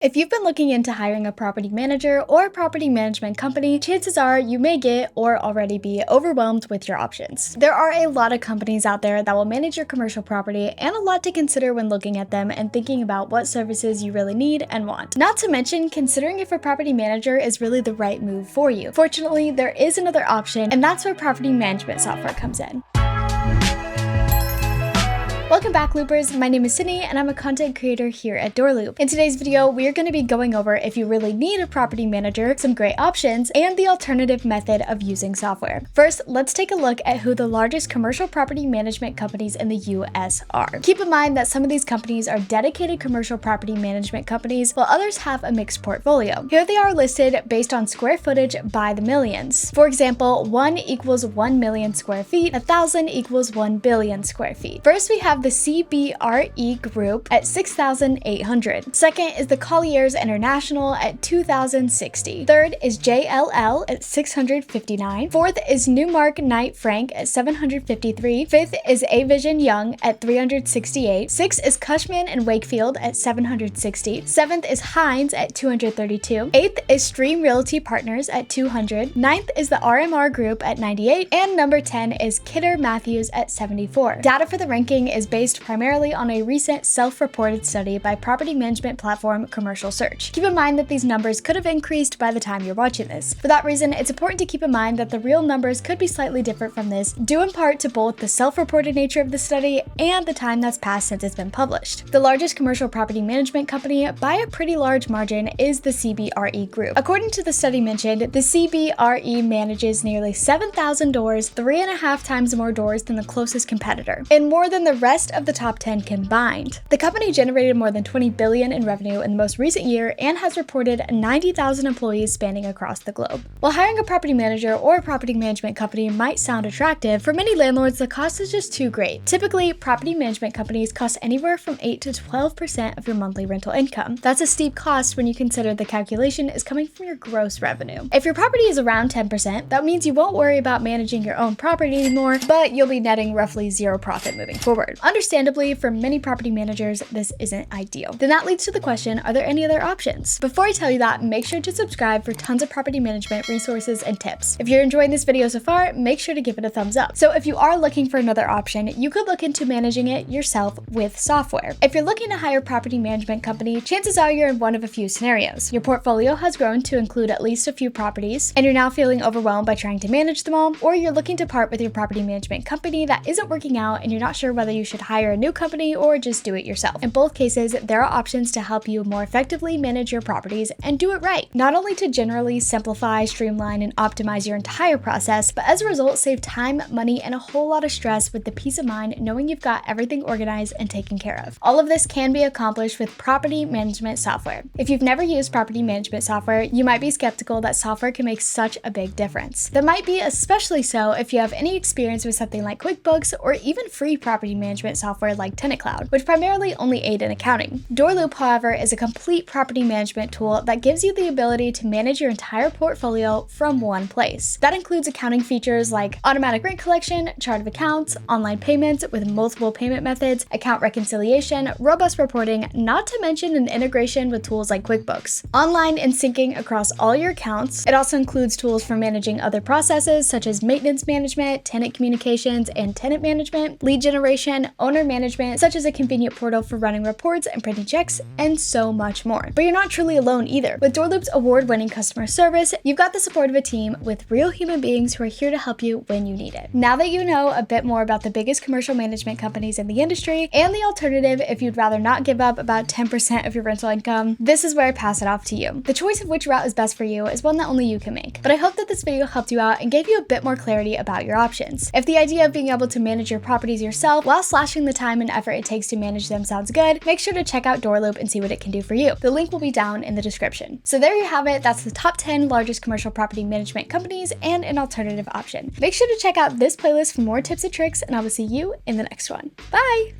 If you've been looking into hiring a property manager or a property management company, chances are you may get or already be overwhelmed with your options. There are a lot of companies out there that will manage your commercial property and a lot to consider when looking at them and thinking about what services you really need and want. Not to mention considering if a property manager is really the right move for you. Fortunately, there is another option, and that's where property management software comes in. Welcome back, Loopers. My name is Sydney and I'm a content creator here at DoorLoop. In today's video, we're going to be going over if you really need a property manager, some great options, and the alternative method of using software. First, let's take a look at who the largest commercial property management companies in the US are. Keep in mind that some of these companies are dedicated commercial property management companies, while others have a mixed portfolio. Here they are listed based on square footage by the millions. For example, 1 equals 1 million square feet, 1,000 equals 1 billion square feet. First, we have the CBRE Group at 6,800. Second is the Colliers International at 2,060. Third is JLL at 659. Fourth is Newmark Knight Frank at 753. Fifth is Avision Young at 368. Sixth is Cushman and Wakefield at 760. Seventh is Hines at 232. Eighth is Stream Realty Partners at 200. Ninth is the RMR Group at 98. And number 10 is Kidder Matthews at 74. Data for the ranking is based primarily on a recent self-reported study by property management platform Commercial Search. Keep in mind that these numbers could have increased by the time you're watching this. For that reason, it's important to keep in mind that the real numbers could be slightly different from this, due in part to both the self-reported nature of the study and the time that's passed since it's been published. The largest commercial property management company by a pretty large margin is the CBRE Group. According to the study mentioned, the CBRE manages nearly 7,000 doors, 3.5 times more doors than the closest competitor, and more than the rest of the top 10 combined. The company generated more than $20 billion in revenue in the most recent year and has reported 90,000 employees spanning across the globe. While hiring a property manager or a property management company might sound attractive, for many landlords the cost is just too great. Typically, property management companies cost anywhere from 8 to 12% of your monthly rental income. That's a steep cost when you consider the calculation is coming from your gross revenue. If your property is around 10%, that means you won't worry about managing your own property anymore, but you'll be netting roughly zero profit moving forward. Understandably, for many property managers, this isn't ideal. Then that leads to the question, are there any other options? Before I tell you that, make sure to subscribe for tons of property management resources and tips. If you're enjoying this video so far, make sure to give it a thumbs up. So if you are looking for another option, you could look into managing it yourself with software. If you're looking to hire a property management company, chances are you're in one of a few scenarios. Your portfolio has grown to include at least a few properties, and you're now feeling overwhelmed by trying to manage them all, or you're looking to part with your property management company that isn't working out and you're not sure whether you should hire a new company or just do it yourself. In both cases, there are options to help you more effectively manage your properties and do it right. Not only to generally simplify, streamline, and optimize your entire process, but as a result, save time, money, and a whole lot of stress with the peace of mind knowing you've got everything organized and taken care of. All of this can be accomplished with property management software. If you've never used property management software, you might be skeptical that software can make such a big difference. That might be especially so if you have any experience with something like QuickBooks or even free property management software like Tenant Cloud, which primarily only aid in accounting. DoorLoop, however, is a complete property management tool that gives you the ability to manage your entire portfolio from one place. That includes accounting features like automatic rent collection, chart of accounts, online payments with multiple payment methods, account reconciliation, robust reporting, not to mention an integration with tools like QuickBooks. Online and syncing across all your accounts. It also includes tools for managing other processes such as maintenance management, tenant communications and tenant management, lead generation, owner management, such as a convenient portal for running reports and printing checks, and so much more. But you're not truly alone either. With DoorLoop's award-winning customer service, you've got the support of a team with real human beings who are here to help you when you need it. Now that you know a bit more about the biggest commercial management companies in the industry and the alternative if you'd rather not give up about 10% of your rental income, this is where I pass it off to you. The choice of which route is best for you is one that only you can make. But I hope that this video helped you out and gave you a bit more clarity about your options. If the idea of being able to manage your properties yourself while slashing the time and effort it takes to manage them sounds good, make sure to check out DoorLoop and see what it can do for you. The link will be down in the description. So there you have it. That's the top 10 largest commercial property management companies and an alternative option. Make sure to check out this playlist for more tips and tricks, and I will see you in the next one. Bye!